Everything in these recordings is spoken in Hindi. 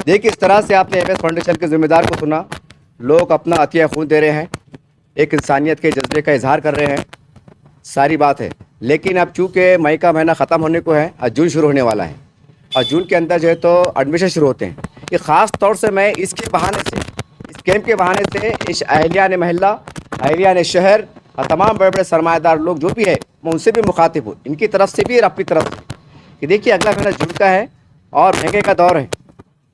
देखिए, इस तरह से आपने एमएस फाउंडेशन के ज़िम्मेदार को सुना। लोग अपना अतिया खून दे रहे हैं, एक इंसानियत के जज्बे का इजहार कर रहे हैं, सारी बात है। लेकिन अब चूँकि मई का महीना ख़त्म होने को है और जून शुरू होने वाला है, और जून के अंदर जो है तो एडमिशन शुरू होते हैं। ये ख़ास तौर से मैं इसके बहाने से, इस कैंप के बहाने से इस अहलियान महल्ला, अहलियान शहर और तमाम बड़े बड़े सरमाएदार लोग जो भी है, मैं उनसे भी मुखातिब हूँ, इनकी तरफ से भी और अपनी तरफ से, कि देखिए अगला महीना जून का है और महंगे का दौर है।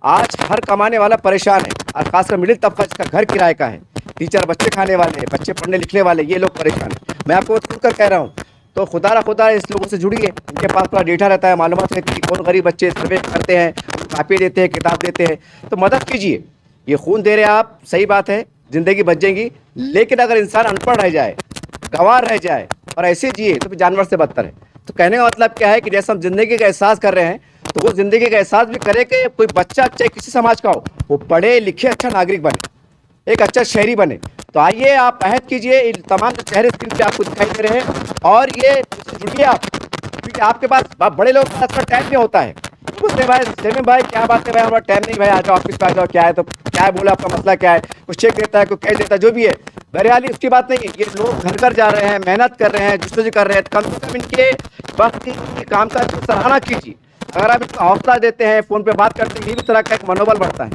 आज हर कमाने वाला परेशान है, और खासकर मिडिल तबका जिसका घर किराए का है, टीचर बच्चे खाने वाले हैं, बच्चे पढ़ने लिखने वाले, ये लोग परेशान हैं। मैं आपको खुलकर कह रहा हूँ, तो खुदा इस लोगों से जुड़िए। इनके पास पूरा डेटा रहता है, मालूमात है कि कौन गरीब बच्चे सर्वे करते हैं, कापी देते हैं, किताब देते हैं, तो मदद कीजिए। ये खून दे रहे हैं आप, सही बात है, ज़िंदगी बच जाएगी। लेकिन अगर इंसान अनपढ़ रह जाए, गंवार रह जाए और ऐसे जिए तो फिर जानवर से बदतर है। तो कहने का मतलब क्या है कि जैसे हम ज़िंदगी का एहसास कर रहे हैं, तो वो ज़िंदगी का एहसास भी करे कि कोई बच्चा चाहे किसी समाज का हो, वो पढ़े लिखे अच्छा नागरिक बने, एक अच्छा शहरी बने। तो आइए आप अहद कीजिए, इन तमाम जो चेहरे स्क्रीन पे आपको दिखाई दे रहे हैं, और ये जुड़िए आप, क्योंकि आपके पास बड़े लोग का टाइम नहीं होता है। पूछते भाई सेमी भाई क्या बात है, भाई हमारा टाइम नहीं, भाई आ जाओ ऑफिस पे, आ जाओ, क्या है तो क्या है, बोला आपका मसला क्या है, कुछ चेक देता है, कोई कैश देता है, जो भी है। बहरहाल उसकी बात नहीं है। ये लोग घर घर जा रहे हैं, मेहनत कर रहे हैं, जिससे कर रहे हैं, कम से कम इनके वक्त की काम का सराहना कीजिए। अगर आप इनको हौसला देते हैं, फ़ोन पे बात करते हैं, ये भी तरह का एक मनोबल बढ़ता है।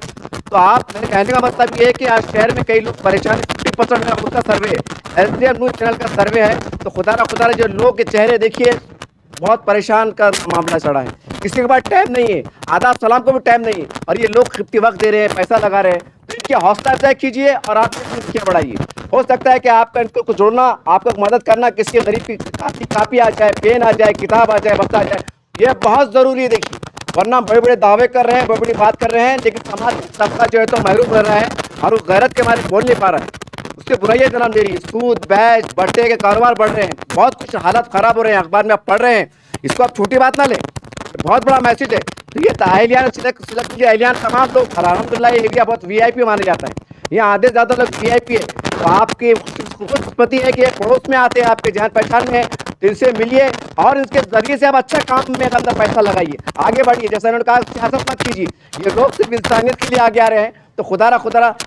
तो आप, मेरे कहने का मतलब ये है कि आज शहर में कई लोग परेशान, 50% मेरा खुद का सर्वे है, एसडीएम न्यूज़ चैनल का सर्वे है, तो खुदा जो लोग के चेहरे देखिए, बहुत परेशान का मामला चढ़ा है। किसी के पास टाइम नहीं है, आदाब सलाम को भी टाइम नहीं है, और ये लोग कीमती वक्त दे रहे हैं, पैसा लगा रहे हैं। तो इनकी हौसला अफजाई कीजिए और आप इनकी बढ़ाइए। हो सकता है कि आपका इनको कुछ जोड़ना, आपको मदद करना, किसी गरीब की कापी आ जाए, पेन आ जाए, किताब आ जाए, बस्ता आ जाए, ये बहुत ज़रूरी है। देखिए, वरना बड़े बड़े दावे कर रहे हैं, बड़ी बड़ी बात कर रहे हैं, लेकिन समाज सबका जो है तो महरूम रह रहा है, और वो गैरत के मारे बोल नहीं पा रहा है। उसके बुराइयाँ जन्म दे रही है, सूद बैच बढ़ते के कारोबार बढ़ रहे हैं, बहुत कुछ हालत ख़राब हो रहे हैं, अखबार में आप पढ़ रहे हैं। इसको आप छोटी बात ना लें, बहुत बड़ा मैसेज है। तो ये अहलियान अहलियान तमाम लोग, अल्हम्दुलिल्लाह ये एरिया बहुत वीआईपी माना जाता है, यहाँ आधे ज़्यादा लोग वीआईपी है। तो आपकी खुशकिस्मती है कि पड़ोस में आते हैं, आपके जान पहचान में है, तो इनसे मिलिए और इसके जरिए से आप अच्छा काम में अंदर पैसा लगाइए, आगे बढ़िए। जैसा उन्होंने कहा, सियासत मत कीजिए, ये लोग सिर्फ इंसानियत के लिए आगे आ रहे हैं। तो खुदा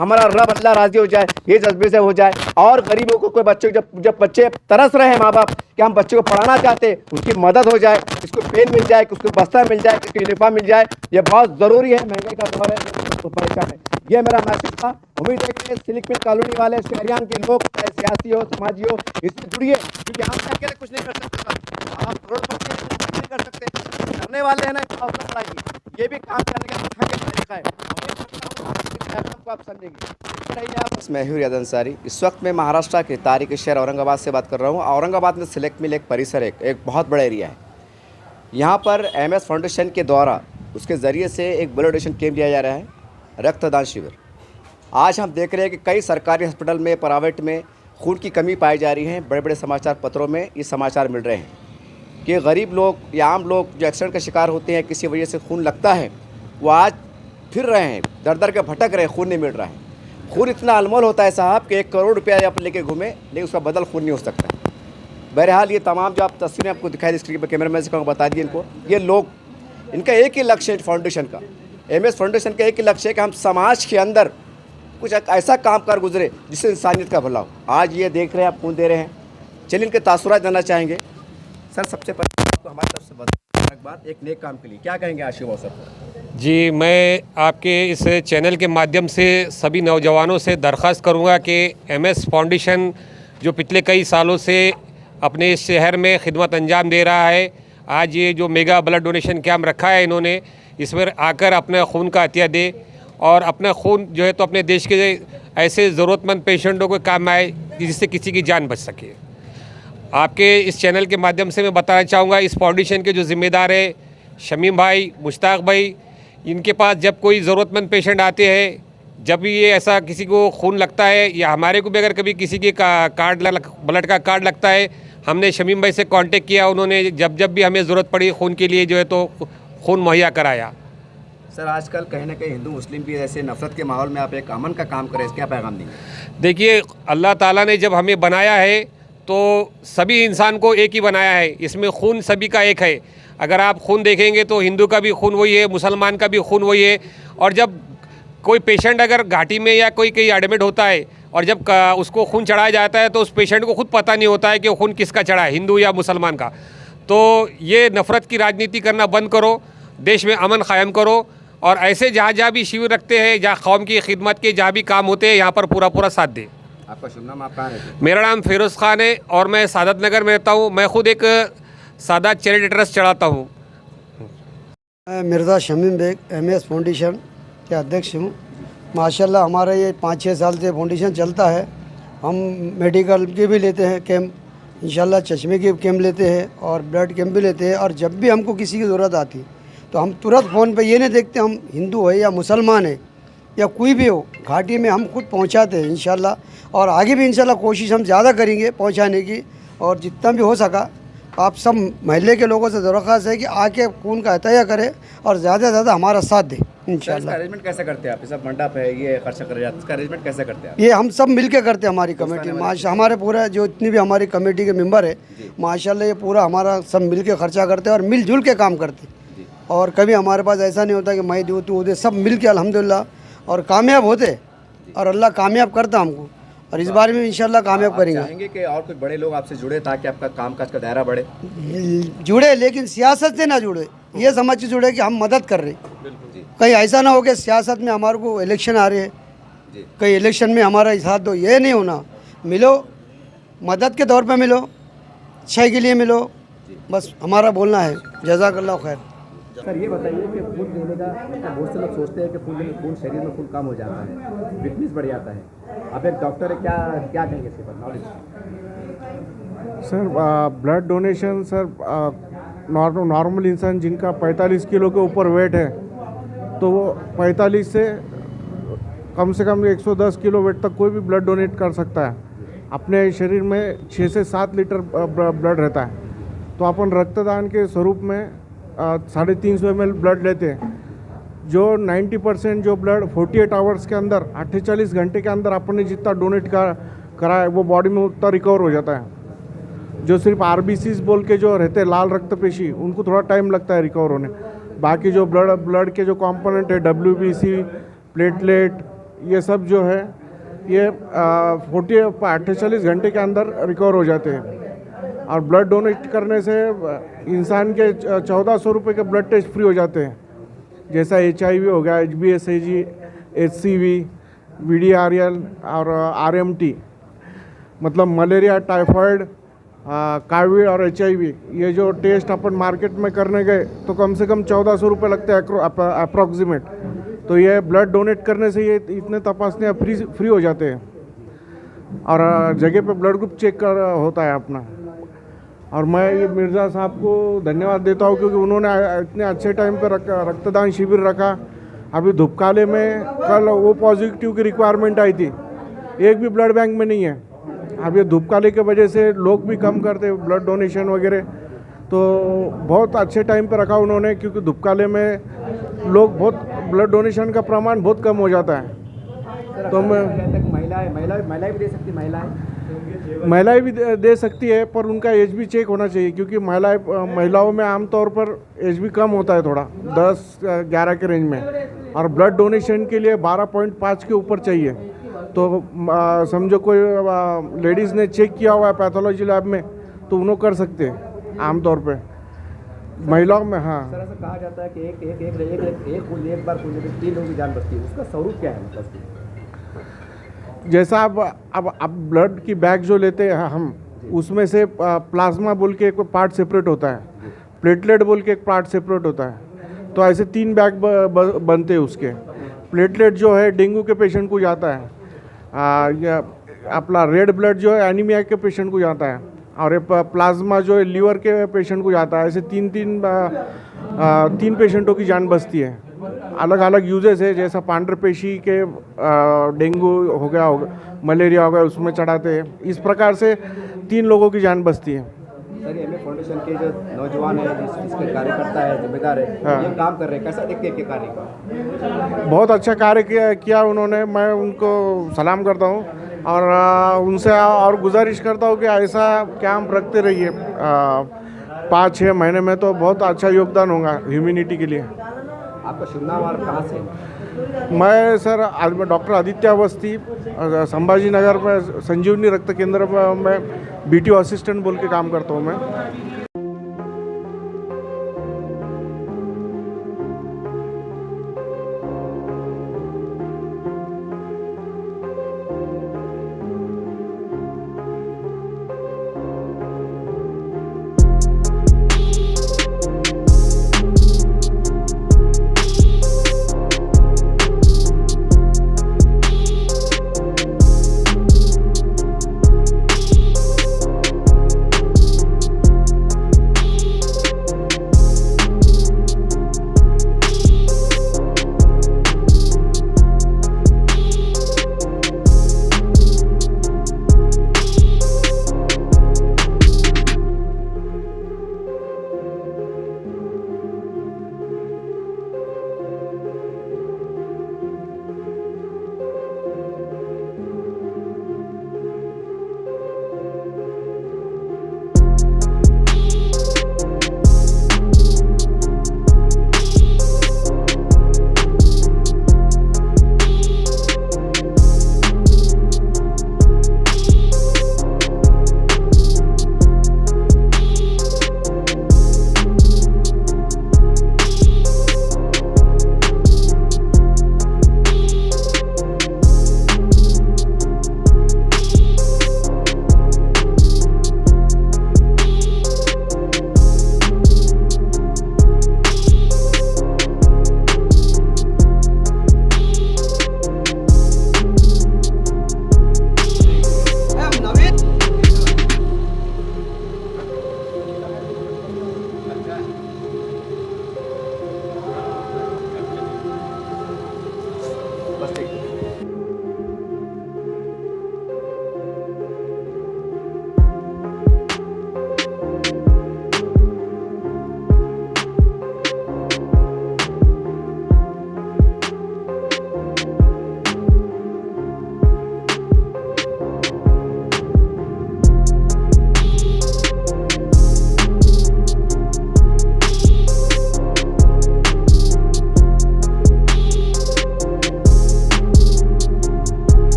हमारा रब अल्लाह राजी हो जाए, ये जज्बे से हो जाए, और गरीबों को, कोई बच्चे जब बच्चे तरस रहे हैं, माँ बाप कि हम बच्चे को पढ़ाना चाहते हैं, उसकी मदद हो जाए, इसको पेन मिल जाए, उसको बस्ता मिल जाए, उसको यूनिफॉर्म मिल जाए, ये बहुत ज़रूरी है। महंगाई का दौर है, तो परेशान है। ये मेरा मैसेज था। उम्मीद है कि सिलिक मिल कॉलोनी वाले, शहरियान के लोग, सियासी हो, समाजी हो, इससे जुड़िए, क्योंकि आप अकेले कुछ नहीं कर सकते, आप करोड़पति कुछ नहीं कर सकते, करने वाले हैं ना, हौसला बढ़ाइए। ये भी काम करने का तरीका है, आप समझेंगे। मैं हूँ रियाद अंसारी। इस वक्त मैं महाराष्ट्र के तारीख शहर औरंगाबाद से बात कर रहा हूँ। औरंगाबाद में सिलेक्ट मिल एक परिसर है, एक बहुत बड़ा एरिया है। यहाँ पर एमएस फाउंडेशन के द्वारा, उसके ज़रिए से एक ब्लड डोनेशन कैंप लिया जा रहा है, रक्तदान शिविर। आज हम देख रहे हैं कि कई सरकारी हॉस्पिटल में, प्राइवेट में खून की कमी पाई जा रही है। बड़े बड़े समाचार पत्रों में ये समाचार मिल रहे हैं कि गरीब लोग या आम लोग जो एक्सीडेंट का शिकार होते हैं, किसी वजह से खून लगता है, वो आज फिर रहे हैं, दर दर के भटक रहे हैं, खून नहीं मिल रहा है। खून इतना अनमोल होता है साहब कि 1 करोड़ रुपया आप लेके घूमे, लेकिन उसका बदल खून नहीं हो सकता। बहरहाल ये तमाम जो आप तस्वीरें आपको दिखाई दी स्क्रीन पर, कैमरा मैन से कहूँगा बता दिए इनको। ये लोग, इनका एक ही लक्ष्य है फाउंडेशन का, एमएस फाउंडेशन का एक ही लक्ष्य है कि हम समाज के अंदर कुछ ऐसा काम कर गुजरे जिससे इंसानियत का भला हो। आज ये देख रहे हैं, आप खून दे रहे हैं। चलिए इनके तासुरात जानना चाहेंगे। सर, सबसे पहले आपको हमारी तरफ से मुबारकबाद एक नेक काम के लिए, क्या कहेंगे आशिफ अवसर पर? जी, मैं आपके इस चैनल के माध्यम से सभी नौजवानों से दरख्वास्त करूंगा कि एमएस फाउंडेशन जो पिछले कई सालों से अपने इस शहर में खिदमत अंजाम दे रहा है, आज ये जो मेगा ब्लड डोनेशन कैंप रखा है इन्होंने, इसमें आकर अपना खून का अतिया दे और अपना खून जो है तो अपने देश के ऐसे ज़रूरतमंद पेशेंटों को काम आए जिससे किसी की जान बच सके। आपके इस चैनल के माध्यम से मैं बताना चाहूँगा, इस फाउंडेशन के जो ज़िम्मेदार है शमीम भाई, मुश्ताक भाई, इनके पास जब कोई ज़रूरतमंद पेशेंट आते हैं, जब भी ये ऐसा किसी को खून लगता है या हमारे को भी अगर कभी किसी के ब्लड का कार्ड लगता है, हमने शमीम भाई से कांटेक्ट किया, उन्होंने जब भी हमें ज़रूरत पड़ी खून के लिए जो है तो खून मुहैया कराया। सर, आजकल कहीं ना कहीं हिंदू मुस्लिम भी ऐसे नफरत के माहौल में आप एक अमन का काम करें, क्या पैगाम देंगे? देखिए, अल्लाह ताला ने जब हमें बनाया है तो सभी इंसान को एक ही बनाया है, इसमें खून सभी का एक है। अगर आप खून देखेंगे तो हिंदू का भी खून वही है, मुसलमान का भी खून वही है। और जब कोई पेशेंट अगर घाटी में या कोई कहीं एडमिट होता है और जब उसको खून चढ़ाया जाता है तो उस पेशेंट को खुद पता नहीं होता है कि वो खून किसका चढ़ा है, हिंदू या मुसलमान का। तो ये नफ़रत की राजनीति करना बंद करो, देश में अमन क़ायम करो, और ऐसे जहाँ जहाँ भी शिविर रखते हैं, जहाँ कौम की खिदमत के जहाँ भी काम होते हैं, यहाँ पर पूरा पूरा साथ दें। आपका शुभ नाम, आप कहाँ रहते हैं? मेरा नाम फिरोज़ ख़ान है और मैं सादत नगर में रहता हूँ। मैं खुद एक सादा चैरिटी ट्रस्ट चलाता हूँ। मैं मिर्ज़ा शमीम बेग MS फाउंडेशन के अध्यक्ष हूँ। माशाल्लाह हमारा ये 5-6 साल से फाउंडेशन चलता है। हम मेडिकल के भी लेते हैं कैंप, इंशाल्लाह चश्मे के कैंप लेते हैं और ब्लड कैंप भी लेते हैं। और जब भी हमको किसी की ज़रूरत आती है तो हम तुरंत फ़ोन पे ये नहीं देखते हम हिंदू है या मुसलमान है या कोई भी हो, घाटी में हम खुद पहुँचाते हैं इंशाल्लाह। और आगे भी इंशाल्लाह कोशिश हम ज़्यादा करेंगे पहुँचाने की, और जितना भी हो सका आप सब महल्ले के लोगों से दरख्वास्त है कि आके खून का अताया करें और ज़्यादा से ज़्यादा हमारा साथ दें सर, इसका इंशाल्लाह। अरेंजमेंट कैसे करते हैं आप? ये सब मंडप है, ये खर्चा कर जाते हैं, इसका अरेंजमेंट कैसे करते हैं आप? ये हम सब मिलके करते हैं, हमारी कमेटी हमारे पूरा जो इतनी भी हमारी कमेटी के मेंबर है माशाल्लाह ये पूरा हमारा सब मिलके खर्चा करते हैं और मिलजुल के काम करते हैं। और कभी हमारे पास ऐसा नहीं होता कि मैं दूँ तू दे, सब मिल के अल्हम्दुलिल्लाह और कामयाब होते, और अल्लाह कामयाब करता हमको, और इस बार में इंशाल्लाह कामयाब आप करेंगे। चाहेंगे कि और कुछ बड़े लोग आपसे जुड़े ताकि आपका कामकाज का दायरा बढ़े? जुड़े, लेकिन सियासत से ना जुड़े, ये समझ के जुड़े कि हम मदद कर रहे हैं। जी कहीं ऐसा ना हो कि सियासत में हमारे को इलेक्शन आ रहे हैं, जी कहीं इलेक्शन में हमारा साथ दो, ये नहीं होना। मिलो, मदद के तौर पे मिलो, अच्छाई के लिए मिलो, बस हमारा बोलना है। जज़ाकल्लाह खैर। सर, ये बताइए कि खून देने का बहुत से लोग सोचते हैं कि खून देने खून शरीर में खून कम हो जाता है, वीकनेस बढ़ जाता है। आप एक डॉक्टर है, क्या क्या कहेंगे इसके पर knowledge? Sir blood donation sir normal इंसान जिनका 45 किलो के ऊपर वेट है तो वो 45 से कम 110 किलो वेट तक कोई भी ब्लड डोनेट कर सकता है। अपने शरीर में 6 से 7 लीटर ब्लड रहता है, तो अपन रक्तदान के स्वरूप में 350 ml ब्लड लेते हैं। जो 90% जो ब्लड 48 आवर्स के अंदर 48 घंटे के अंदर अपन ने जितना डोनेट करा है वो बॉडी में उतना रिकवर हो जाता है। जो सिर्फ RBCs बोल के जो रहते हैं लाल रक्त पेशी, उनको थोड़ा टाइम लगता है रिकवर होने। बाकी जो ब्लड के जो कंपोनेंट है WBC, प्लेटलेट, ये सब जो है ये 48 घंटे के अंदर रिकवर हो जाते हैं। और ब्लड डोनेट करने से इंसान के 1400 रुपये के ब्लड टेस्ट फ्री हो जाते हैं, जैसा HIV हो गया, HBsAg, HCV, VDRL और RMT, मतलब मलेरिया, टाइफाइड, कोविड और HIV। ये जो टेस्ट अपन मार्केट में करने गए तो कम से कम 1400 रुपये लगते हैं अप्रॉक्सीमेट। तो ये ब्लड डोनेट करने से ये इतने तपासने फ्री हो जाते हैं, और जगह पे ब्लड ग्रुप चेक कर होता है अपना। और मैं ये मिर्ज़ा साहब को धन्यवाद देता हूँ क्योंकि उन्होंने इतने अच्छे टाइम पर रक्तदान शिविर रखा। अभी धूपकाले में कल वो पॉजिटिव की रिक्वायरमेंट आई थी, एक भी ब्लड बैंक में नहीं है। अब ये धूपकाले के वजह से लोग भी कम करते ब्लड डोनेशन वगैरह, तो बहुत अच्छे टाइम पर रखा उन्होंने, क्योंकि धूपकाले में लोग बहुत ब्लड डोनेशन का प्रमाण बहुत कम हो जाता है। तो मैं महिलाएं भी दे सकती, महिलाएं भी दे सकती है, पर उनका एज भी चेक होना चाहिए, क्योंकि महिलाओं में आमतौर पर एज भी कम होता है, थोड़ा 10-11 के रेंज में। और ब्लड डोनेशन के लिए 12.5 के ऊपर चाहिए। तो समझो कोई लेडीज़ ने चेक किया हुआ है पैथोलॉजी लैब में तो उन्होंने कर सकते हैं आमतौर पे। महिलाओं में हाँ सर, ऐसा कहा जाता है कि एक बार खून 3 लोगों की जान बचती है, उसका स्वरूप क्या है? जैसा अब ब्लड की बैग जो लेते हैं हम, उसमें से प्लाज्मा बोल के एक पार्ट सेपरेट होता है, प्लेटलेट बोल के एक पार्ट सेपरेट होता है। तो ऐसे 3 बैग बनते हैं उसके। प्लेटलेट जो है डेंगू के पेशेंट को जाता है, या अपना रेड ब्लड जो है एनीमिया के पेशेंट को जाता है, और ये प्लाज्मा जो है लीवर के पेशेंट को जाता है। ऐसे 3 पेशेंटों की जान बचती है। अलग अलग यूजेस है, जैसा पांड्र पेशी के डेंगू हो गया, मलेरिया हो गया, उसमें चढ़ाते हैं। इस प्रकार से 3 लोगों की जान बचती है। सर, MS फाउंडेशन के जो नौजवान है, जिसके कार्यकर्ता है, जिम्मेदार है, हाँ। ये काम कर रहे हैं, कैसा देखते हैं के कार्य को? बहुत अच्छा कार्य किया उन्होंने, मैं उनको सलाम करता हूँ। और उनसे और गुजारिश करता हूँ कि ऐसा कैंप रखते रहिए। 5-6 महीने में तो बहुत अच्छा योगदान होगा ह्यूमैनिटी के लिए। आपका शुभ नाम और कहाँ से? मैं सर आज मैं डॉक्टर आदित्य अवस्थी संभाजी नगर में संजीवनी रक्त केंद्र में BTO असिस्टेंट बोल के काम करता हूँ मैं।